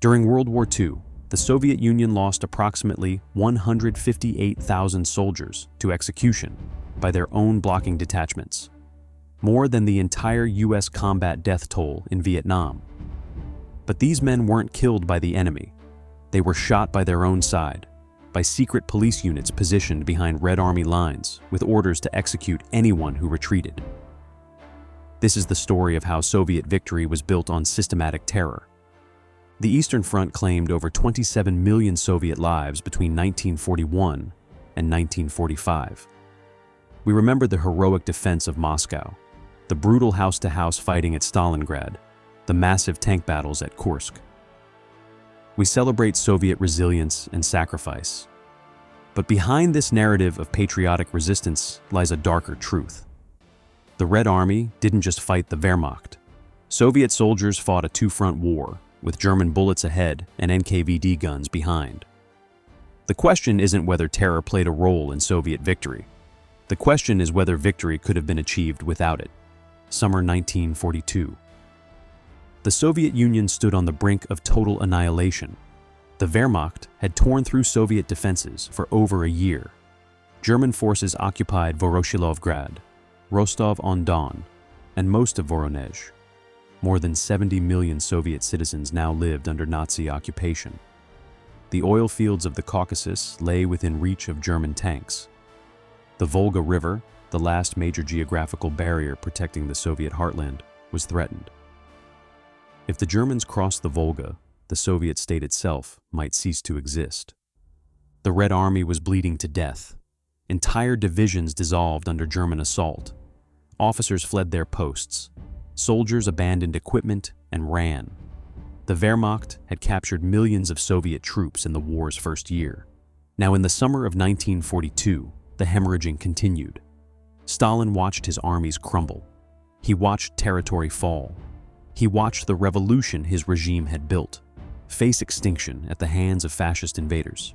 During World War II, the Soviet Union lost approximately 158,000 soldiers to execution by their own blocking detachments, more than the entire US combat death toll in Vietnam. But these men weren't killed by the enemy. They were shot by their own side, by secret police units positioned behind Red Army lines with orders to execute anyone who retreated. This is the story of how Soviet victory was built on systematic terror. The Eastern Front claimed over 27 million Soviet lives between 1941 and 1945. We remember the heroic defense of Moscow, the brutal house-to-house fighting at Stalingrad, the massive tank battles at Kursk. We celebrate Soviet resilience and sacrifice. But behind this narrative of patriotic resistance lies a darker truth. The Red Army didn't just fight the Wehrmacht. Soviet soldiers fought a two-front war, with German bullets ahead and NKVD guns behind. The question isn't whether terror played a role in Soviet victory. The question is whether victory could have been achieved without it. Summer 1942. The Soviet Union stood on the brink of total annihilation. The Wehrmacht had torn through Soviet defenses for over a year. German forces occupied Voroshilovgrad, Rostov-on-Don, and most of Voronezh. More than 70 million Soviet citizens now lived under Nazi occupation. The oil fields of the Caucasus lay within reach of German tanks. The Volga River, the last major geographical barrier protecting the Soviet heartland, was threatened. If the Germans crossed the Volga, the Soviet state itself might cease to exist. The Red Army was bleeding to death. Entire divisions dissolved under German assault. Officers fled their posts. Soldiers abandoned equipment and ran. The Wehrmacht had captured millions of Soviet troops in the war's first year. Now, in the summer of 1942, the hemorrhaging continued. Stalin watched his armies crumble. He watched territory fall. He watched the revolution his regime had built face extinction at the hands of fascist invaders.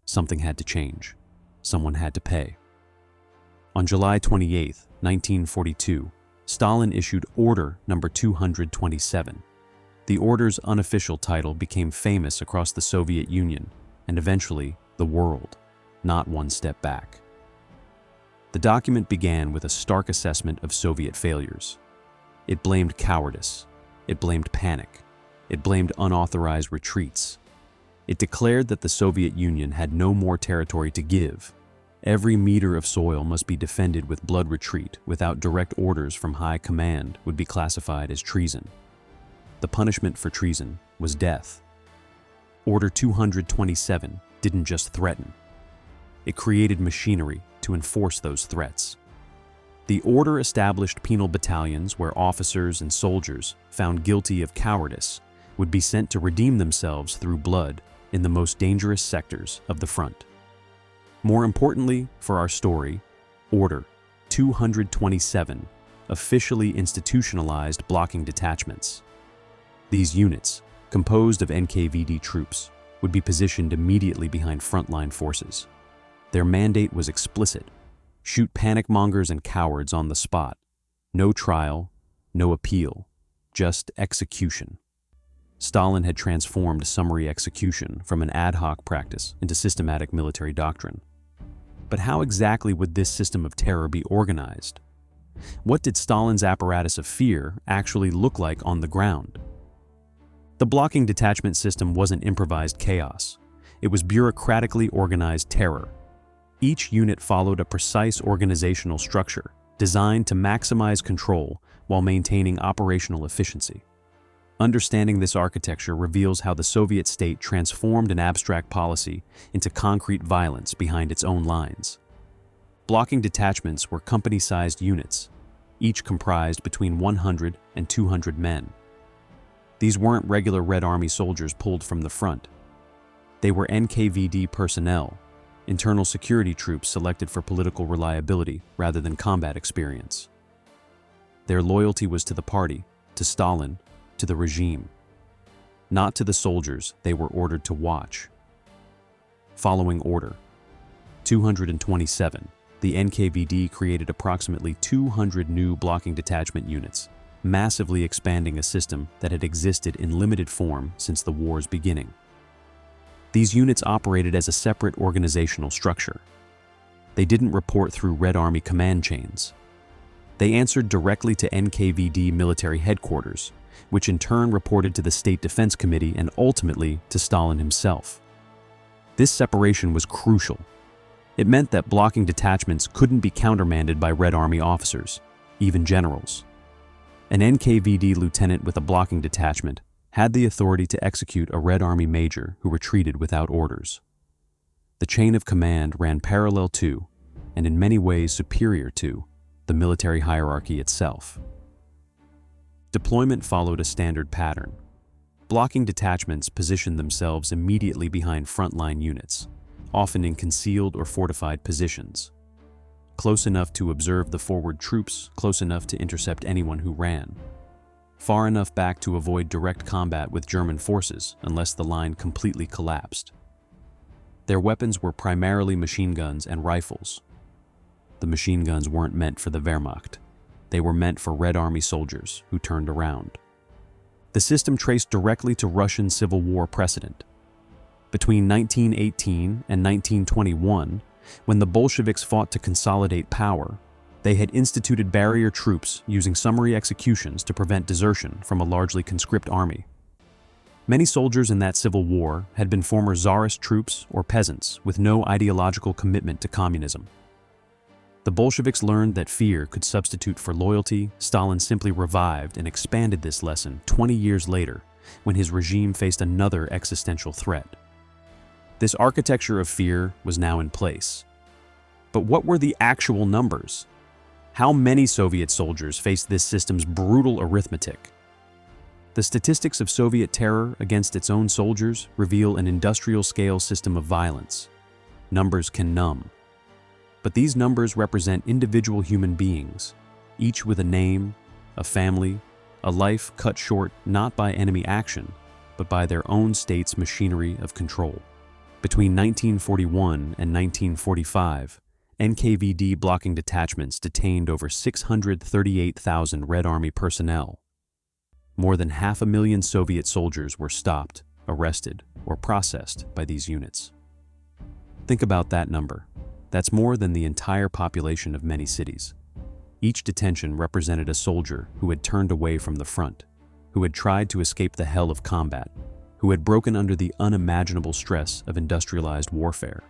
Something had to change. Someone had to pay. On July 28, 1942, Stalin issued Order Number 227. The order's unofficial title became famous across the Soviet Union and eventually the world, not one step back. The document began with a stark assessment of Soviet failures. It blamed cowardice. It blamed panic. It blamed unauthorized retreats. It declared that the Soviet Union had no more territory to give. Every meter of soil must be defended with blood retreat without direct orders from high command would be classified as treason. The punishment for treason was death. Order 227 didn't just threaten. It created machinery to enforce those threats. The order established penal battalions where officers and soldiers found guilty of cowardice would be sent to redeem themselves through blood in the most dangerous sectors of the front. More importantly for our story, Order 227 officially institutionalized blocking detachments. These units, composed of NKVD troops, would be positioned immediately behind frontline forces. Their mandate was explicit: shoot panic mongers and cowards on the spot. No trial, no appeal, just execution. Stalin had transformed summary execution from an ad hoc practice into systematic military doctrine. But how exactly would this system of terror be organized? What did Stalin's apparatus of fear actually look like on the ground? The blocking detachment system wasn't improvised chaos. It was bureaucratically organized terror. Each unit followed a precise organizational structure designed to maximize control while maintaining operational efficiency. Understanding this architecture reveals how the Soviet state transformed an abstract policy into concrete violence behind its own lines. Blocking detachments were company-sized units, each comprised between 100 and 200 men. These weren't regular Red Army soldiers pulled from the front. They were NKVD personnel, internal security troops selected for political reliability rather than combat experience. Their loyalty was to the party, to Stalin, to the regime. Not to the soldiers they were ordered to watch. Following Order 227, the NKVD created approximately 200 new blocking detachment units, massively expanding a system that had existed in limited form since the war's beginning. These units operated as a separate organizational structure. They didn't report through Red Army command chains. They answered directly to NKVD military headquarters, which in turn reported to the State Defense Committee and ultimately to Stalin himself. This separation was crucial. It meant that blocking detachments couldn't be countermanded by Red Army officers, even generals. An NKVD lieutenant with a blocking detachment had the authority to execute a Red Army major who retreated without orders. The chain of command ran parallel to, and in many ways superior to, the military hierarchy itself. Deployment followed a standard pattern. Blocking detachments positioned themselves immediately behind frontline units, often in concealed or fortified positions. Close enough to observe the forward troops, close enough to intercept anyone who ran. Far enough back to avoid direct combat with German forces unless the line completely collapsed. Their weapons were primarily machine guns and rifles. The machine guns weren't meant for the Wehrmacht. They were meant for Red Army soldiers who turned around. The system traced directly to Russian Civil War precedent. Between 1918 and 1921, when the Bolsheviks fought to consolidate power, they had instituted barrier troops using summary executions to prevent desertion from a largely conscript army. Many soldiers in that civil war had been former Tsarist troops or peasants with no ideological commitment to communism. The Bolsheviks learned that fear could substitute for loyalty. Stalin simply revived and expanded this lesson 20 years later when his regime faced another existential threat. This architecture of fear was now in place. But what were the actual numbers? How many Soviet soldiers faced this system's brutal arithmetic? The statistics of Soviet terror against its own soldiers reveal an industrial-scale system of violence. Numbers can numb. But these numbers represent individual human beings, each with a name, a family, a life cut short not by enemy action, but by their own state's machinery of control. Between 1941 and 1945, NKVD blocking detachments detained over 638,000 Red Army personnel. More than 500,000 Soviet soldiers were stopped, arrested, or processed by these units. Think about that number. That's more than the entire population of many cities. Each detention represented a soldier who had turned away from the front, who had tried to escape the hell of combat, who had broken under the unimaginable stress of industrialized warfare.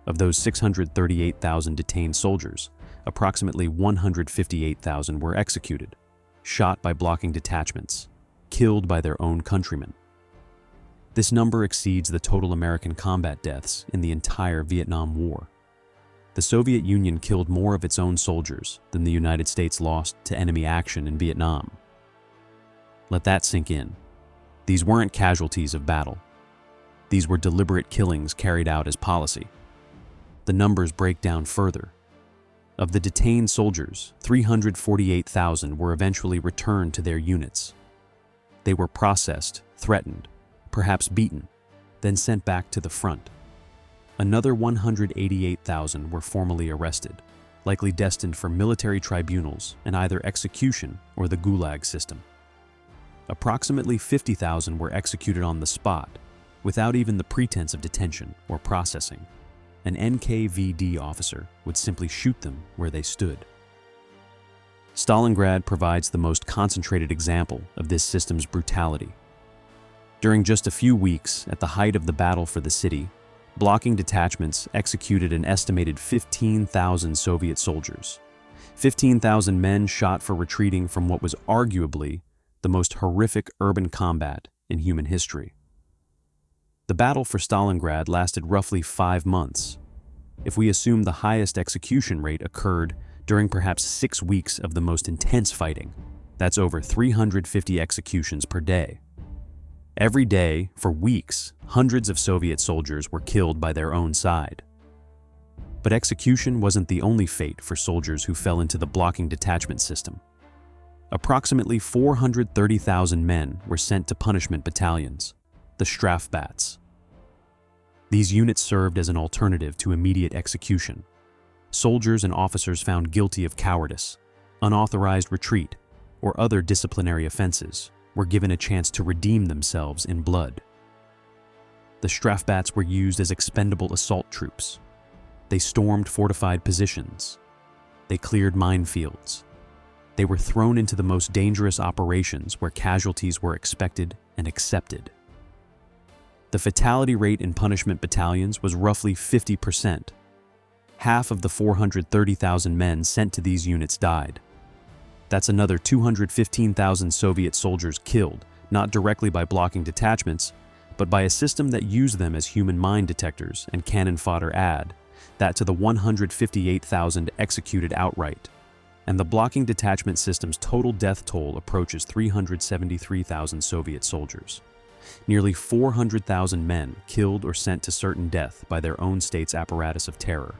Of those 638,000 detained soldiers, approximately 158,000 were executed, shot by blocking detachments, killed by their own countrymen. This number exceeds the total American combat deaths in the entire Vietnam War. The Soviet Union killed more of its own soldiers than the United States lost to enemy action in Vietnam. Let that sink in. These weren't casualties of battle. These were deliberate killings carried out as policy. The numbers break down further. Of the detained soldiers, 348,000 were eventually returned to their units. They were processed, threatened, perhaps beaten, then sent back to the front. Another 188,000 were formally arrested, likely destined for military tribunals and either execution or the Gulag system. Approximately 50,000 were executed on the spot, without even the pretense of detention or processing. An NKVD officer would simply shoot them where they stood. Stalingrad provides the most concentrated example of this system's brutality. During just a few weeks, at the height of the battle for the city, blocking detachments executed an estimated 15,000 Soviet soldiers. 15,000 men shot for retreating from what was arguably the most horrific urban combat in human history. The battle for Stalingrad lasted roughly 5 months. If we assume the highest execution rate occurred during perhaps 6 weeks of the most intense fighting, that's over 350 executions per day. Every day, for weeks, hundreds of Soviet soldiers were killed by their own side. But execution wasn't the only fate for soldiers who fell into the blocking detachment system. Approximately 430,000 men were sent to punishment battalions, the Strafbats. These units served as an alternative to immediate execution. Soldiers and officers found guilty of cowardice, unauthorized retreat, or other disciplinary offenses were given a chance to redeem themselves in blood. The Strafbats were used as expendable assault troops. They stormed fortified positions. They cleared minefields. They were thrown into the most dangerous operations where casualties were expected and accepted. The fatality rate in punishment battalions was roughly 50%. Half of the 430,000 men sent to these units died. That's another 215,000 Soviet soldiers killed, not directly by blocking detachments, but by a system that used them as human mine detectors and cannon fodder. Add that to the 158,000 executed outright, and the blocking detachment system's total death toll approaches 373,000 Soviet soldiers. Nearly 400,000 men killed or sent to certain death by their own state's apparatus of terror.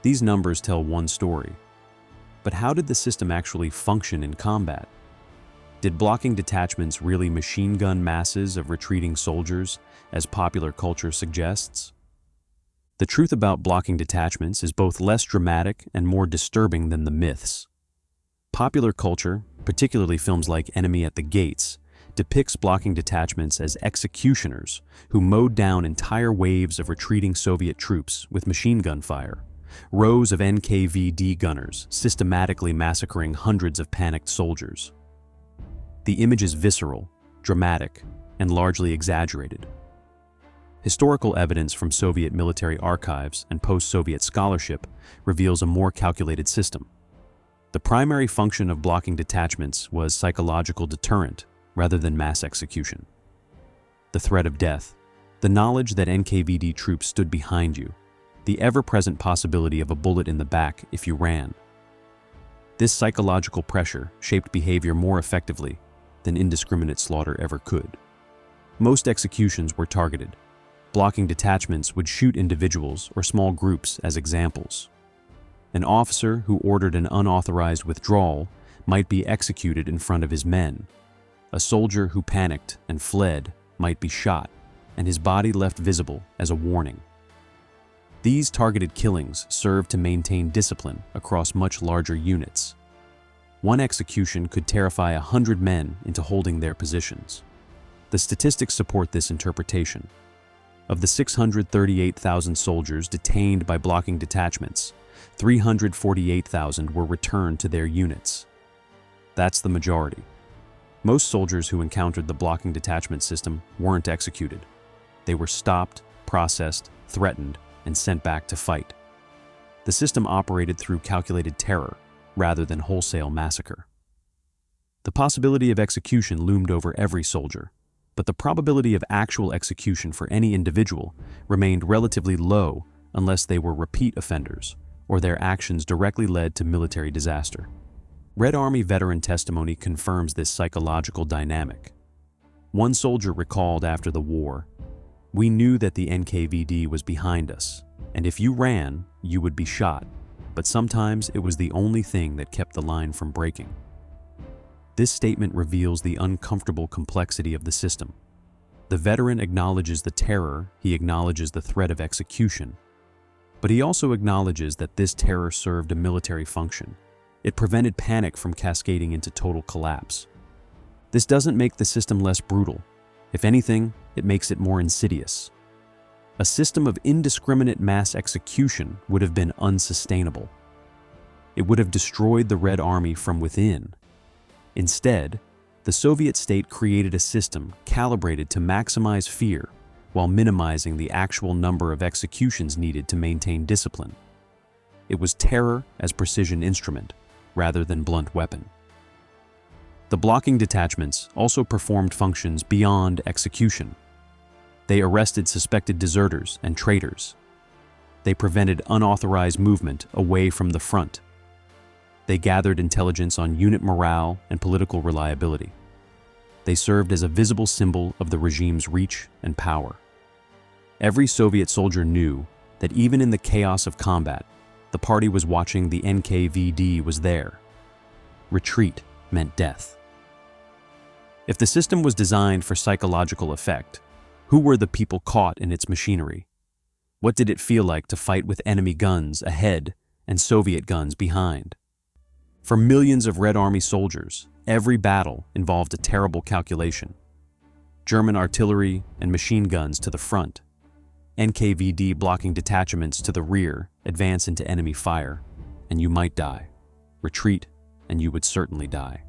These numbers tell one story. But how did the system actually function in combat? Did blocking detachments really machine gun masses of retreating soldiers, as popular culture suggests? The truth about blocking detachments is both less dramatic and more disturbing than the myths. Popular culture, particularly films like Enemy at the Gates, depicts blocking detachments as executioners who mowed down entire waves of retreating Soviet troops with machine gun fire, rows of NKVD gunners systematically massacring hundreds of panicked soldiers. The image is visceral, dramatic, and largely exaggerated. Historical evidence from Soviet military archives and post-Soviet scholarship reveals a more calculated system. The primary function of blocking detachments was psychological deterrent rather than mass execution. The threat of death, the knowledge that NKVD troops stood behind you, the ever-present possibility of a bullet in the back if you ran. This psychological pressure shaped behavior more effectively than indiscriminate slaughter ever could. Most executions were targeted. Blocking detachments would shoot individuals or small groups as examples. An officer who ordered an unauthorized withdrawal might be executed in front of his men. A soldier who panicked and fled might be shot, and his body left visible as a warning. These targeted killings served to maintain discipline across much larger units. One execution could terrify 100 men into holding their positions. The statistics support this interpretation. Of the 638,000 soldiers detained by blocking detachments, 348,000 were returned to their units. That's the majority. Most soldiers who encountered the blocking detachment system weren't executed. They were stopped, processed, threatened, and sent back to fight. The system operated through calculated terror rather than wholesale massacre. The possibility of execution loomed over every soldier, but the probability of actual execution for any individual remained relatively low unless they were repeat offenders or their actions directly led to military disaster. Red Army veteran testimony confirms this psychological dynamic. One soldier recalled after the war, "We knew that the NKVD was behind us, and if you ran, you would be shot, but sometimes it was the only thing that kept the line from breaking." This statement reveals the uncomfortable complexity of the system. The veteran acknowledges the terror, he acknowledges the threat of execution, but he also acknowledges that this terror served a military function. It prevented panic from cascading into total collapse. This doesn't make the system less brutal. If anything, it makes it more insidious. A system of indiscriminate mass execution would have been unsustainable. It would have destroyed the Red Army from within. Instead, the Soviet state created a system calibrated to maximize fear while minimizing the actual number of executions needed to maintain discipline. It was terror as precision instrument, rather than blunt weapon. The blocking detachments also performed functions beyond execution. They arrested suspected deserters and traitors. They prevented unauthorized movement away from the front. They gathered intelligence on unit morale and political reliability. They served as a visible symbol of the regime's reach and power. Every Soviet soldier knew that even in the chaos of combat, the party was watching. The NKVD was there. Retreat meant death. If the system was designed for psychological effect, who were the people caught in its machinery? What did it feel like to fight with enemy guns ahead and Soviet guns behind? For millions of Red Army soldiers, every battle involved a terrible calculation. German artillery and machine guns to the front, NKVD blocking detachments to the rear advance into enemy fire, and you might die. Retreat, and you would certainly die.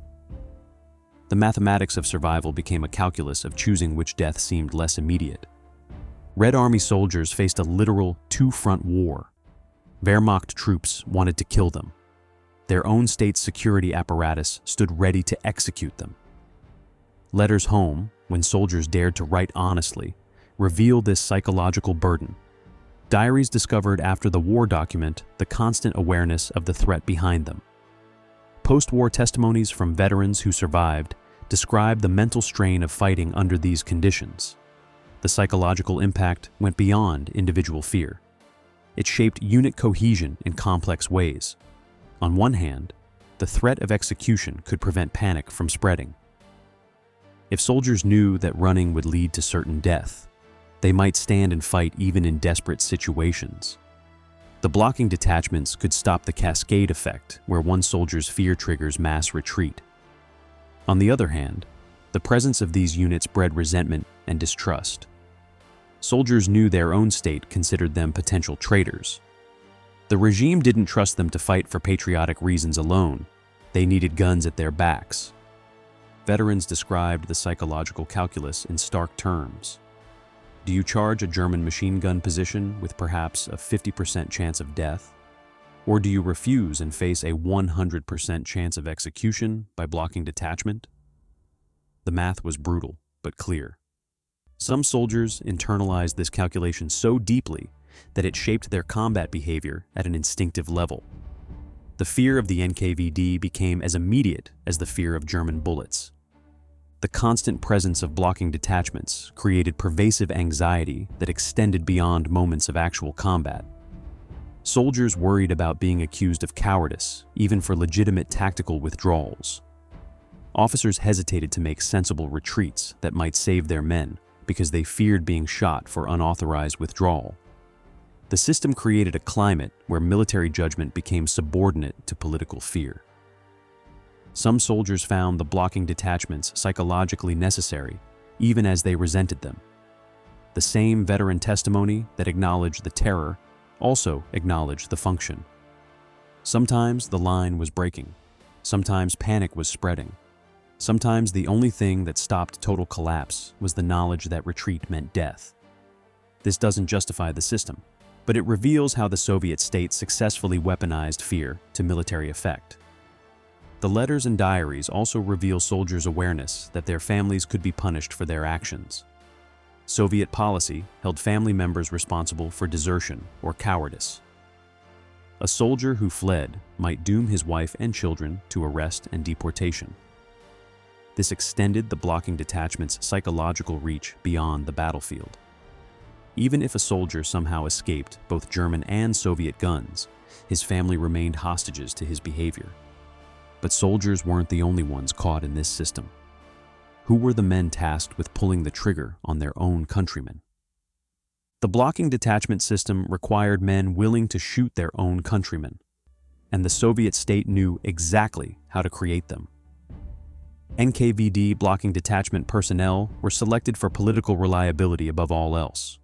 The mathematics of survival became a calculus of choosing which death seemed less immediate. Red Army soldiers faced a literal two-front war. Wehrmacht troops wanted to kill them. Their own state's security apparatus stood ready to execute them. Letters home, when soldiers dared to write honestly, reveal this psychological burden. Diaries discovered after the war document the constant awareness of the threat behind them. Post-war testimonies from veterans who survived describe the mental strain of fighting under these conditions. The psychological impact went beyond individual fear. It shaped unit cohesion in complex ways. On one hand, the threat of execution could prevent panic from spreading. If soldiers knew that running would lead to certain death, they might stand and fight even in desperate situations. The blocking detachments could stop the cascade effect where one soldier's fear triggers mass retreat. On the other hand, the presence of these units bred resentment and distrust. Soldiers knew their own state considered them potential traitors. The regime didn't trust them to fight for patriotic reasons alone. They needed guns at their backs. Veterans described the psychological calculus in stark terms. Do you charge a German machine gun position with perhaps a 50% chance of death? Or do you refuse and face a 100% chance of execution by blocking detachment? The math was brutal, but clear. Some soldiers internalized this calculation so deeply that it shaped their combat behavior at an instinctive level. The fear of the NKVD became as immediate as the fear of German bullets. The constant presence of blocking detachments created pervasive anxiety that extended beyond moments of actual combat. Soldiers worried about being accused of cowardice, even for legitimate tactical withdrawals. Officers hesitated to make sensible retreats that might save their men because they feared being shot for unauthorized withdrawal. The system created a climate where military judgment became subordinate to political fear. Some soldiers found the blocking detachments psychologically necessary, even as they resented them. The same veteran testimony that acknowledged the terror also acknowledged the function. Sometimes the line was breaking. Sometimes panic was spreading. Sometimes the only thing that stopped total collapse was the knowledge that retreat meant death. This doesn't justify the system, but it reveals how the Soviet state successfully weaponized fear to military effect. The letters and diaries also reveal soldiers' awareness that their families could be punished for their actions. Soviet policy held family members responsible for desertion or cowardice. A soldier who fled might doom his wife and children to arrest and deportation. This extended the blocking detachment's psychological reach beyond the battlefield. Even if a soldier somehow escaped both German and Soviet guns, his family remained hostages to his behavior. But soldiers weren't the only ones caught in this system. Who were the men tasked with pulling the trigger on their own countrymen? The blocking detachment system required men willing to shoot their own countrymen, and the Soviet state knew exactly how to create them. NKVD blocking detachment personnel were selected for political reliability above all else.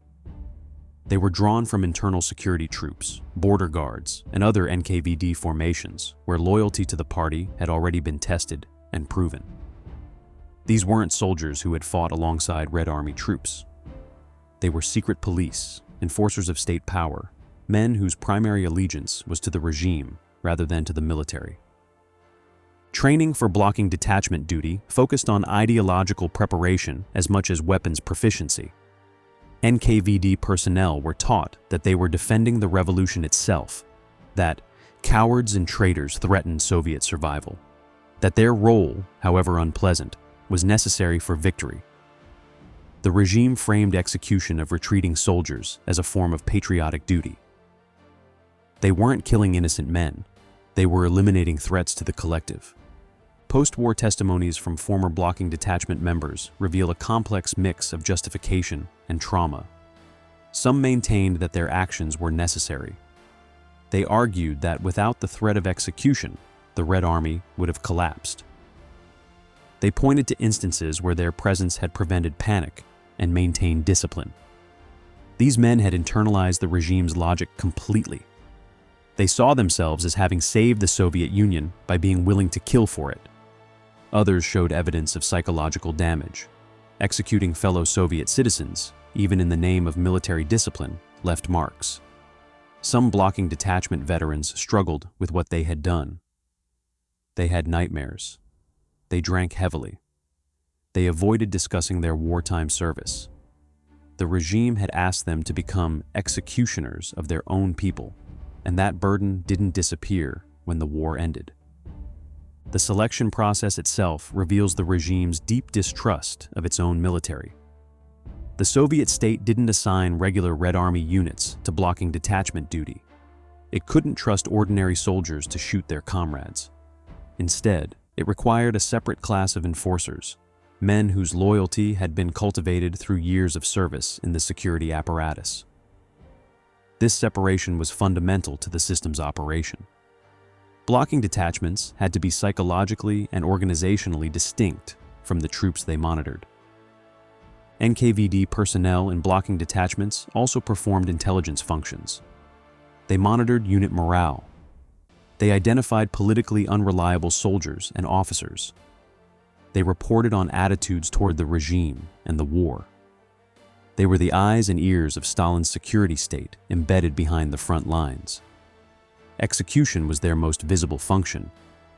They were drawn from internal security troops, border guards, and other NKVD formations where loyalty to the party had already been tested and proven. These weren't soldiers who had fought alongside Red Army troops. They were secret police, enforcers of state power, men whose primary allegiance was to the regime rather than to the military. Training for blocking detachment duty focused on ideological preparation as much as weapons proficiency. NKVD personnel were taught that they were defending the revolution itself, that cowards and traitors threatened Soviet survival, that their role, however unpleasant, was necessary for victory. The regime framed execution of retreating soldiers as a form of patriotic duty. They weren't killing innocent men, they were eliminating threats to the collective. Post-war testimonies from former blocking detachment members reveal a complex mix of justification and trauma. Some maintained that their actions were necessary. They argued that without the threat of execution, the Red Army would have collapsed. They pointed to instances where their presence had prevented panic and maintained discipline. These men had internalized the regime's logic completely. They saw themselves as having saved the Soviet Union by being willing to kill for it. Others showed evidence of psychological damage. Executing fellow Soviet citizens, even in the name of military discipline, left marks. Some blocking detachment veterans struggled with what they had done. They had nightmares. They drank heavily. They avoided discussing their wartime service. The regime had asked them to become executioners of their own people, and that burden didn't disappear when the war ended. The selection process itself reveals the regime's deep distrust of its own military. The Soviet state didn't assign regular Red Army units to blocking detachment duty. It couldn't trust ordinary soldiers to shoot their comrades. Instead, it required a separate class of enforcers, men whose loyalty had been cultivated through years of service in the security apparatus. This separation was fundamental to the system's operation. Blocking detachments had to be psychologically and organizationally distinct from the troops they monitored. NKVD personnel in blocking detachments also performed intelligence functions. They monitored unit morale. They identified politically unreliable soldiers and officers. They reported on attitudes toward the regime and the war. They were the eyes and ears of Stalin's security state embedded behind the front lines. Execution was their most visible function,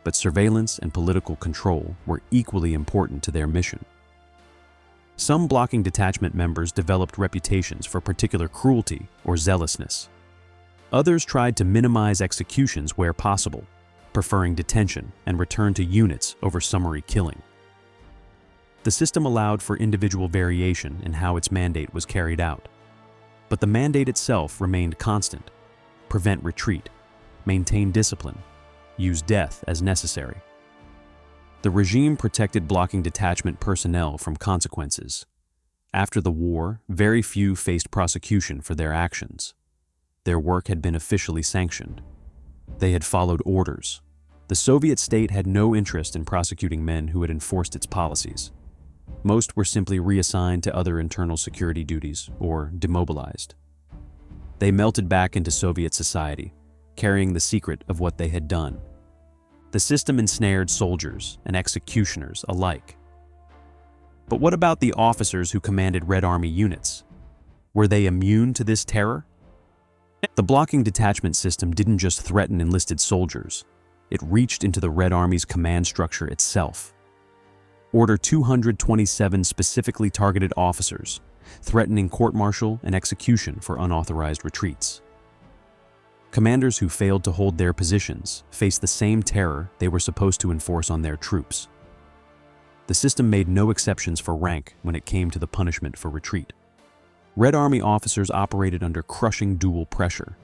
but surveillance and political control were equally important to their mission. Some blocking detachment members developed reputations for particular cruelty or zealousness. Others tried to minimize executions where possible, preferring detention and return to units over summary killing. The system allowed for individual variation in how its mandate was carried out, but the mandate itself remained constant: prevent retreat, maintain discipline, use death as necessary. The regime protected blocking detachment personnel from consequences. After the war, very few faced prosecution for their actions. Their work had been officially sanctioned. They had followed orders. The Soviet state had no interest in prosecuting men who had enforced its policies. Most were simply reassigned to other internal security duties or demobilized. They melted back into Soviet society, carrying the secret of what they had done. The system ensnared soldiers and executioners alike. But what about the officers who commanded Red Army units? Were they immune to this terror? The blocking detachment system didn't just threaten enlisted soldiers. It reached into the Red Army's command structure itself. Order 227 specifically targeted officers, threatening court-martial and execution for unauthorized retreats. Commanders who failed to hold their positions faced the same terror they were supposed to enforce on their troops. The system made no exceptions for rank when it came to the punishment for retreat. Red Army officers operated under crushing dual pressure.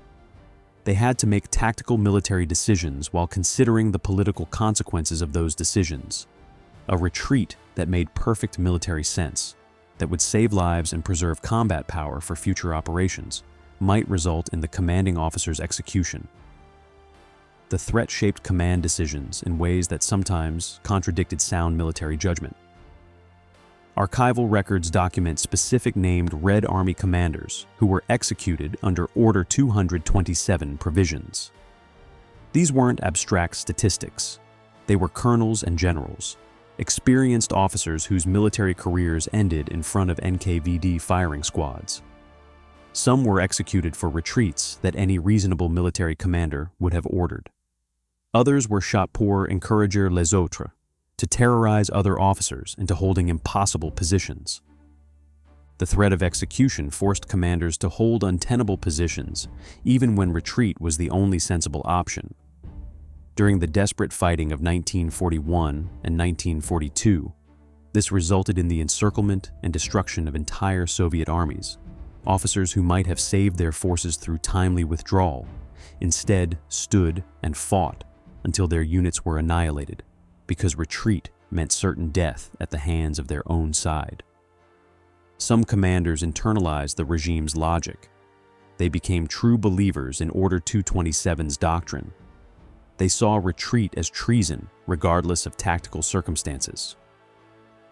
They had to make tactical military decisions while considering the political consequences of those decisions. A retreat that made perfect military sense, that would save lives and preserve combat power for future operations, might result in the commanding officer's execution. The threat shaped command decisions in ways that sometimes contradicted sound military judgment. Archival records document specific named Red Army commanders who were executed under Order 227 provisions. These weren't abstract statistics. They were colonels and generals, experienced officers whose military careers ended in front of NKVD firing squads. Some were executed for retreats that any reasonable military commander would have ordered. Others were shot pour encourager les autres, to terrorize other officers into holding impossible positions. The threat of execution forced commanders to hold untenable positions, even when retreat was the only sensible option. During the desperate fighting of 1941 and 1942, this resulted in the encirclement and destruction of entire Soviet armies. Officers who might have saved their forces through timely withdrawal instead stood and fought until their units were annihilated, because retreat meant certain death at the hands of their own side. Some commanders internalized the regime's logic. They became true believers in Order 227's doctrine. They saw retreat as treason, regardless of tactical circumstances.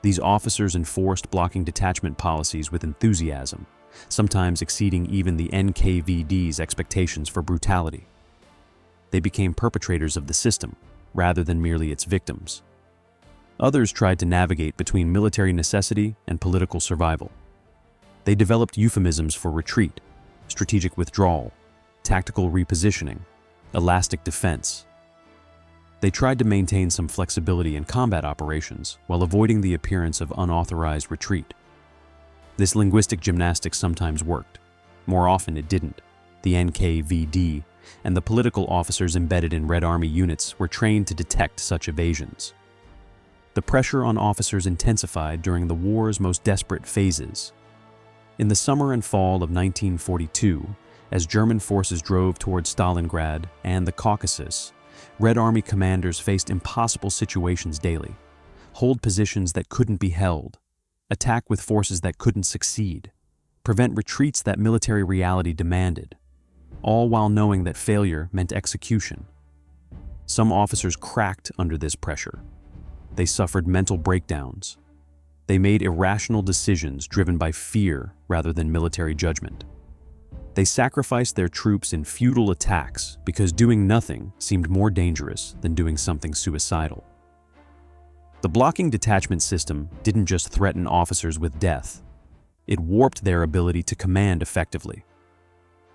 These officers enforced blocking detachment policies with enthusiasm, sometimes exceeding even the NKVD's expectations for brutality. They became perpetrators of the system, rather than merely its victims. Others tried to navigate between military necessity and political survival. They developed euphemisms for retreat, strategic withdrawal, tactical repositioning, elastic defense. They tried to maintain some flexibility in combat operations while avoiding the appearance of unauthorized retreat. This linguistic gymnastics sometimes worked. More often it didn't. The NKVD and the political officers embedded in Red Army units were trained to detect such evasions. The pressure on officers intensified during the war's most desperate phases. In the summer and fall of 1942, as German forces drove towards Stalingrad and the Caucasus, Red Army commanders faced impossible situations daily: hold positions that couldn't be held, attack with forces that couldn't succeed, prevent retreats that military reality demanded, all while knowing that failure meant execution. Some officers cracked under this pressure. They suffered mental breakdowns. They made irrational decisions driven by fear rather than military judgment. They sacrificed their troops in futile attacks because doing nothing seemed more dangerous than doing something suicidal. The blocking detachment system didn't just threaten officers with death. It warped their ability to command effectively.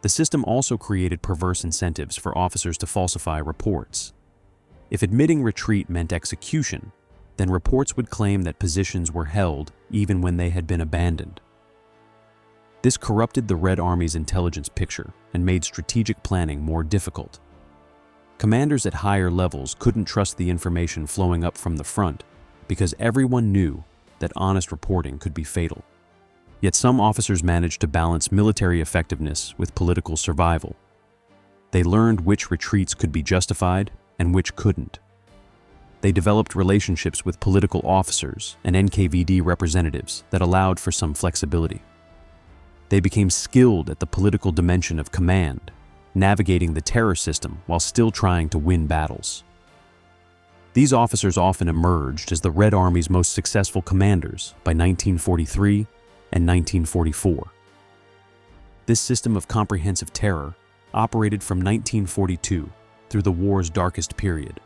The system also created perverse incentives for officers to falsify reports. If admitting retreat meant execution, then reports would claim that positions were held even when they had been abandoned. This corrupted the Red Army's intelligence picture and made strategic planning more difficult. Commanders at higher levels couldn't trust the information flowing up from the front because everyone knew that honest reporting could be fatal. Yet some officers managed to balance military effectiveness with political survival. They learned which retreats could be justified and which couldn't. They developed relationships with political officers and NKVD representatives that allowed for some flexibility. They became skilled at the political dimension of command, navigating the terror system while still trying to win battles. These officers often emerged as the Red Army's most successful commanders by 1943 and 1944. This system of comprehensive terror operated from 1942 through the war's darkest period.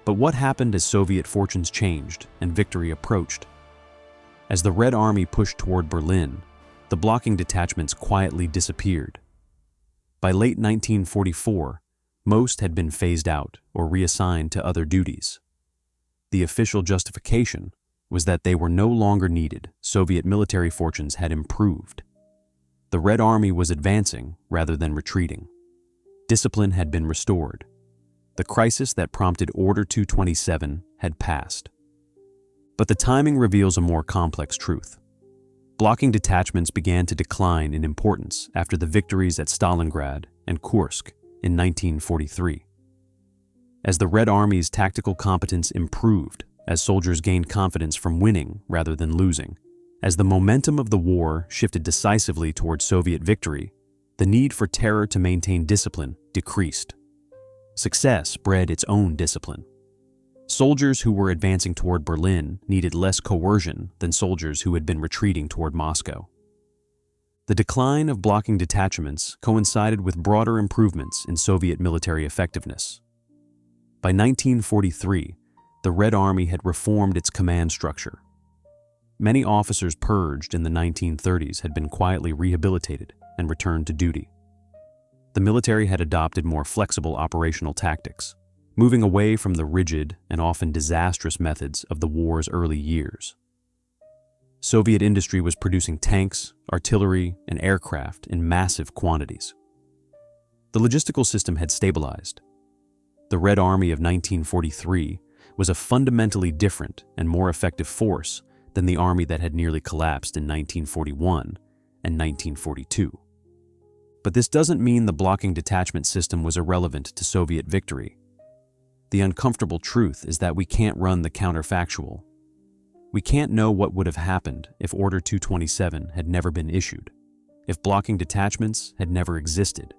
But what happened as Soviet fortunes changed and victory approached? As the Red Army pushed toward Berlin, the blocking detachments quietly disappeared. By late 1944, most had been phased out or reassigned to other duties. The official justification was that they were no longer needed. Soviet military fortunes had improved. The Red Army was advancing rather than retreating. Discipline had been restored. The crisis that prompted Order 227 had passed. But the timing reveals a more complex truth. Blocking detachments began to decline in importance after the victories at Stalingrad and Kursk in 1943. As the Red Army's tactical competence improved, as soldiers gained confidence from winning rather than losing, as the momentum of the war shifted decisively toward Soviet victory, the need for terror to maintain discipline decreased. Success bred its own discipline. Soldiers who were advancing toward Berlin needed less coercion than soldiers who had been retreating toward Moscow. The decline of blocking detachments coincided with broader improvements in Soviet military effectiveness. By 1943, the Red Army had reformed its command structure. Many officers purged in the 1930s had been quietly rehabilitated and returned to duty. The military had adopted more flexible operational tactics, moving away from the rigid and often disastrous methods of the war's early years. Soviet industry was producing tanks, artillery, and aircraft in massive quantities. The logistical system had stabilized. The Red Army of 1943 was a fundamentally different and more effective force than the army that had nearly collapsed in 1941 and 1942. But this doesn't mean the blocking detachment system was irrelevant to Soviet victory. The uncomfortable truth is that we can't run the counterfactual. We can't know what would have happened if Order 227 had never been issued, if blocking detachments had never existed,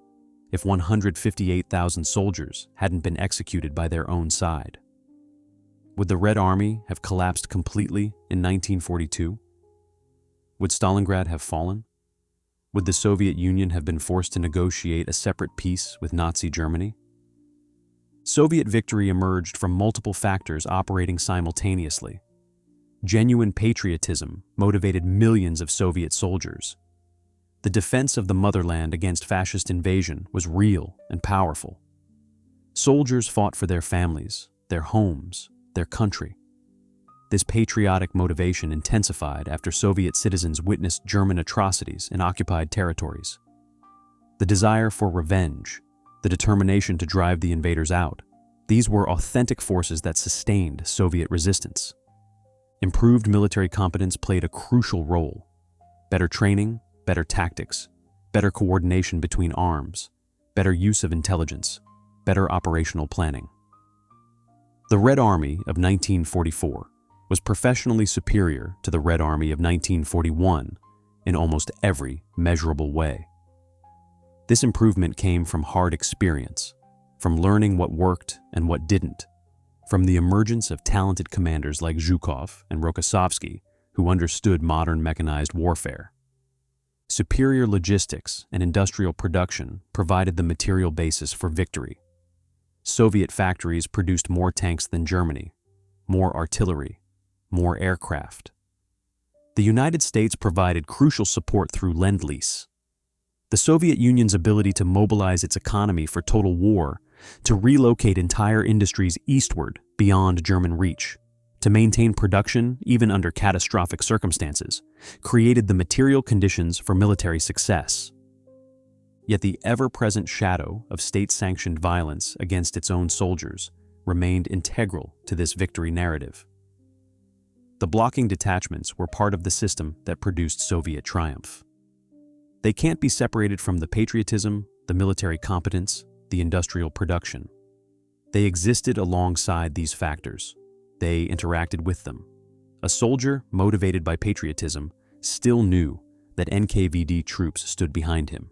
if 158,000 soldiers hadn't been executed by their own side? Would the Red Army have collapsed completely in 1942? Would Stalingrad have fallen? Would the Soviet Union have been forced to negotiate a separate peace with Nazi Germany? Soviet victory emerged from multiple factors operating simultaneously. Genuine patriotism motivated millions of Soviet soldiers. The defense of the motherland against fascist invasion was real and powerful. Soldiers fought for their families, their homes, their country. This patriotic motivation intensified after Soviet citizens witnessed German atrocities in occupied territories. The desire for revenge, the determination to drive the invaders out, these were authentic forces that sustained Soviet resistance. Improved military competence played a crucial role. Better training, better tactics, better coordination between arms, better use of intelligence, better operational planning. The Red Army of 1944 was professionally superior to the Red Army of 1941 in almost every measurable way. This improvement came from hard experience, from learning what worked and what didn't, from the emergence of talented commanders like Zhukov and Rokossovsky who understood modern mechanized warfare. Superior logistics and industrial production provided the material basis for victory. Soviet factories produced more tanks than Germany, more artillery, more aircraft. The United States provided crucial support through Lend-Lease. The Soviet Union's ability to mobilize its economy for total war, to relocate entire industries eastward beyond German reach, to maintain production even under catastrophic circumstances, created the material conditions for military success. Yet the ever-present shadow of state-sanctioned violence against its own soldiers remained integral to this victory narrative. The blocking detachments were part of the system that produced Soviet triumph. They can't be separated from the patriotism, the military competence, the industrial production. They existed alongside these factors. They interacted with them. A soldier motivated by patriotism still knew that NKVD troops stood behind him.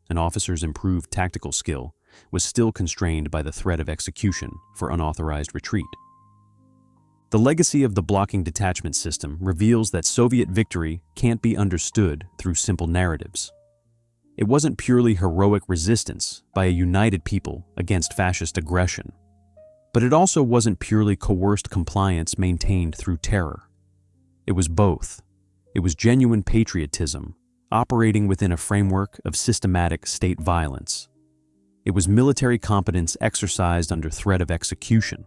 An officer's improved tactical skill was still constrained by the threat of execution for unauthorized retreat. The legacy of the blocking detachment system reveals that Soviet victory can't be understood through simple narratives. It wasn't purely heroic resistance by a united people against fascist aggression, but it also wasn't purely coerced compliance maintained through terror. It was both. It was genuine patriotism operating within a framework of systematic state violence. It was military competence exercised under threat of execution.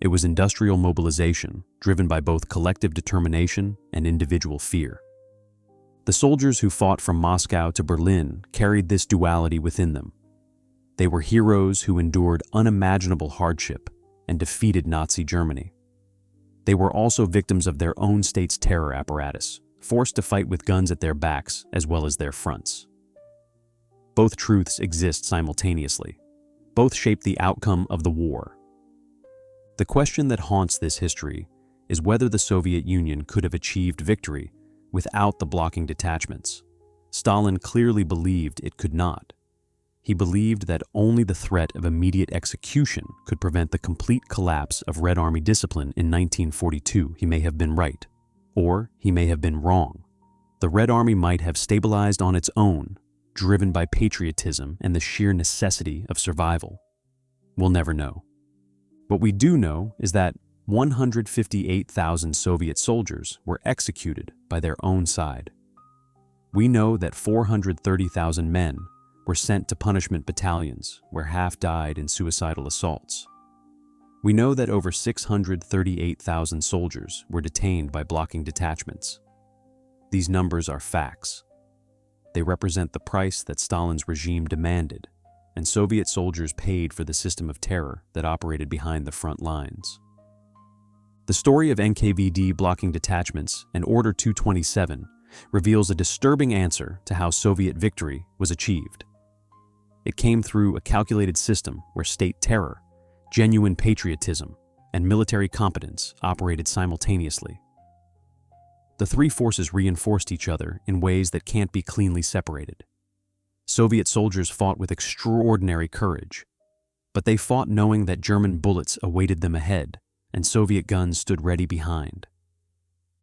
It was industrial mobilization, driven by both collective determination and individual fear. The soldiers who fought from Moscow to Berlin carried this duality within them. They were heroes who endured unimaginable hardship and defeated Nazi Germany. They were also victims of their own state's terror apparatus, forced to fight with guns at their backs as well as their fronts. Both truths exist simultaneously. Both shape the outcome of the war. The question that haunts this history is whether the Soviet Union could have achieved victory without the blocking detachments. Stalin clearly believed it could not. He believed that only the threat of immediate execution could prevent the complete collapse of Red Army discipline in 1942. He may have been right, or he may have been wrong. The Red Army might have stabilized on its own, driven by patriotism and the sheer necessity of survival. We'll never know. What we do know is that 158,000 Soviet soldiers were executed by their own side. We know that 430,000 men were sent to punishment battalions, where half died in suicidal assaults. We know that over 638,000 soldiers were detained by blocking detachments. These numbers are facts. They represent the price that Stalin's regime demanded, and Soviet soldiers paid for the system of terror that operated behind the front lines. The story of NKVD blocking detachments and Order 227 reveals a disturbing answer to how Soviet victory was achieved. It came through a calculated system where state terror, genuine patriotism, and military competence operated simultaneously. The three forces reinforced each other in ways that can't be cleanly separated. Soviet soldiers fought with extraordinary courage, but they fought knowing that German bullets awaited them ahead and Soviet guns stood ready behind.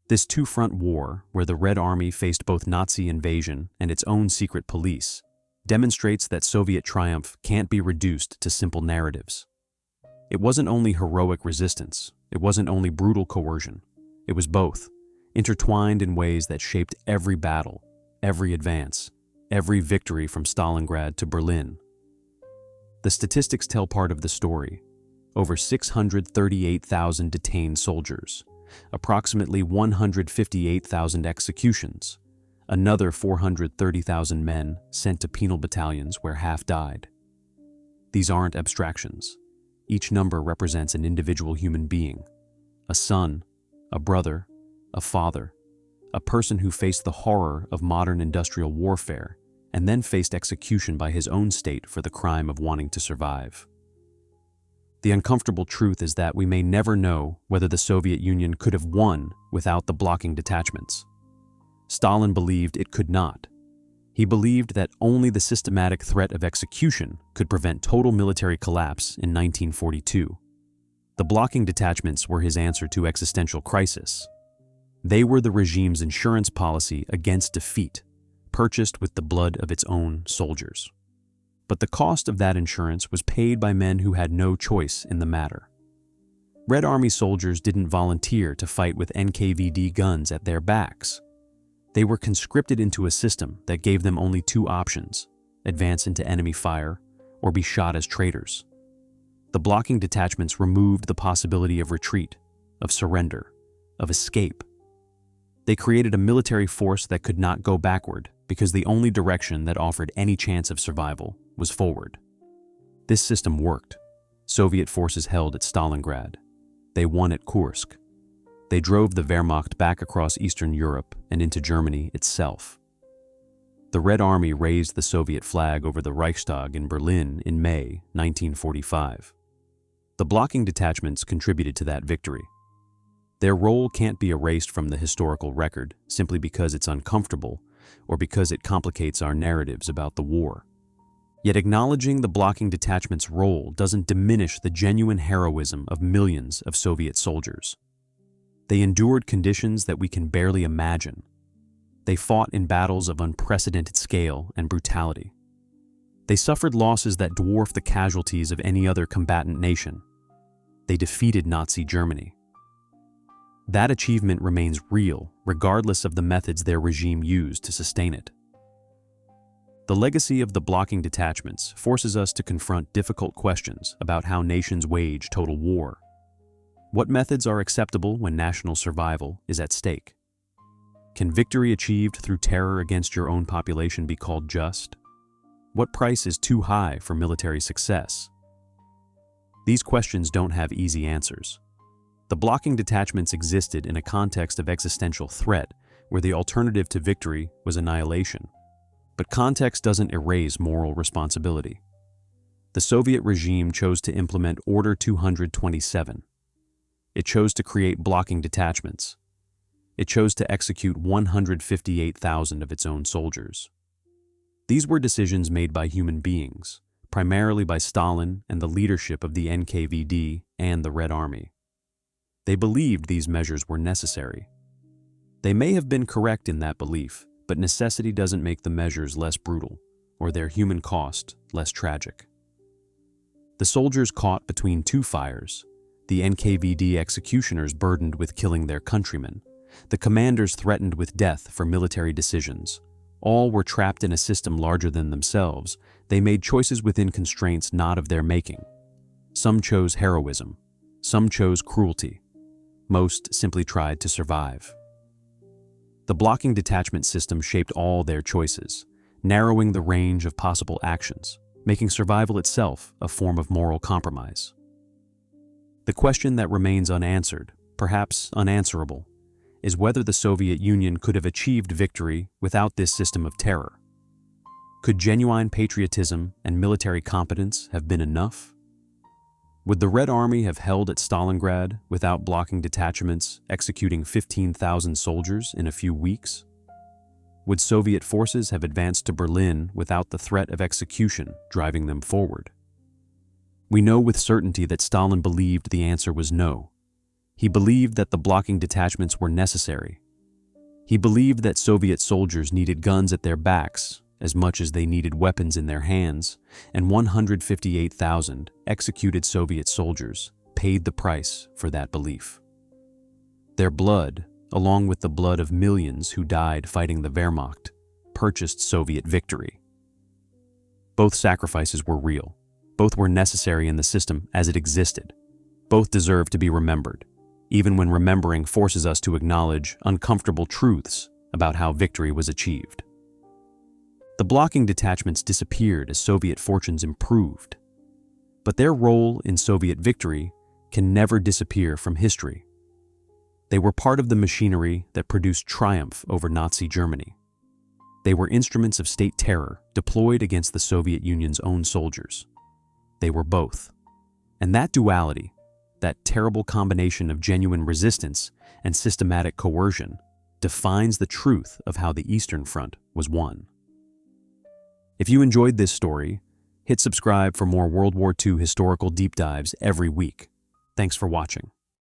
This two-front war, where the Red Army faced both Nazi invasion and its own secret police, demonstrates that Soviet triumph can't be reduced to simple narratives. It wasn't only heroic resistance, it wasn't only brutal coercion. It was both, intertwined in ways that shaped every battle, every advance, every victory from Stalingrad to Berlin. The statistics tell part of the story. Over 638,000 detained soldiers, approximately 158,000 executions, another 430,000 men sent to penal battalions where half died. These aren't abstractions. Each number represents an individual human being, a son, a brother, a father, a person who faced the horror of modern industrial warfare and then faced execution by his own state for the crime of wanting to survive. The uncomfortable truth is that we may never know whether the Soviet Union could have won without the blocking detachments. Stalin believed it could not. He believed that only the systematic threat of execution could prevent total military collapse in 1942. The blocking detachments were his answer to existential crisis. They were the regime's insurance policy against defeat, purchased with the blood of its own soldiers. But the cost of that insurance was paid by men who had no choice in the matter. Red Army soldiers didn't volunteer to fight with NKVD guns at their backs. They were conscripted into a system that gave them only two options: advance into enemy fire or be shot as traitors. The blocking detachments removed the possibility of retreat, of surrender, of escape. They created a military force that could not go backward because the only direction that offered any chance of survival was forward. This system worked. Soviet forces held at Stalingrad. They won at Kursk. They drove the Wehrmacht back across Eastern Europe and into Germany itself. The Red Army raised the Soviet flag over the Reichstag in Berlin in May 1945. The blocking detachments contributed to that victory. Their role can't be erased from the historical record simply because it's uncomfortable or because it complicates our narratives about the war. Yet acknowledging the blocking detachment's role doesn't diminish the genuine heroism of millions of Soviet soldiers. They endured conditions that we can barely imagine. They fought in battles of unprecedented scale and brutality. They suffered losses that dwarf the casualties of any other combatant nation. They defeated Nazi Germany. That achievement remains real, regardless of the methods their regime used to sustain it. The legacy of the blocking detachments forces us to confront difficult questions about how nations wage total war. What methods are acceptable when national survival is at stake? Can victory achieved through terror against your own population be called just? What price is too high for military success? These questions don't have easy answers. The blocking detachments existed in a context of existential threat where the alternative to victory was annihilation. But context doesn't erase moral responsibility. The Soviet regime chose to implement Order 227. It chose to create blocking detachments. It chose to execute 158,000 of its own soldiers. These were decisions made by human beings, primarily by Stalin and the leadership of the NKVD and the Red Army. They believed these measures were necessary. They may have been correct in that belief, but necessity doesn't make the measures less brutal or their human cost less tragic. The soldiers caught between two fires, the NKVD executioners burdened with killing their countrymen, the commanders threatened with death for military decisions. All were trapped in a system larger than themselves. They made choices within constraints not of their making. Some chose heroism. Some chose cruelty. Most simply tried to survive. The blocking detachment system shaped all their choices, narrowing the range of possible actions, making survival itself a form of moral compromise. The question that remains unanswered, perhaps unanswerable, is whether the Soviet Union could have achieved victory without this system of terror. Could genuine patriotism and military competence have been enough? Would the Red Army have held at Stalingrad without blocking detachments executing 15,000 soldiers in a few weeks? would Soviet forces have advanced to Berlin without the threat of execution driving them forward? We know with certainty that Stalin believed the answer was no. He believed that the blocking detachments were necessary. He believed that Soviet soldiers needed guns at their backs as much as they needed weapons in their hands, and 158,000 executed Soviet soldiers paid the price for that belief. Their blood, along with the blood of millions who died fighting the Wehrmacht, purchased Soviet victory. Both sacrifices were real. Both were necessary in the system as it existed. Both deserve to be remembered, even when remembering forces us to acknowledge uncomfortable truths about how victory was achieved. The blocking detachments disappeared as Soviet fortunes improved, but their role in Soviet victory can never disappear from history. They were part of the machinery that produced triumph over Nazi Germany. They were instruments of state terror deployed against the Soviet Union's own soldiers. They were both. And that duality, that terrible combination of genuine resistance and systematic coercion, defines the truth of how the Eastern Front was won. If you enjoyed this story, hit subscribe for more World War II historical deep dives every week. Thanks for watching.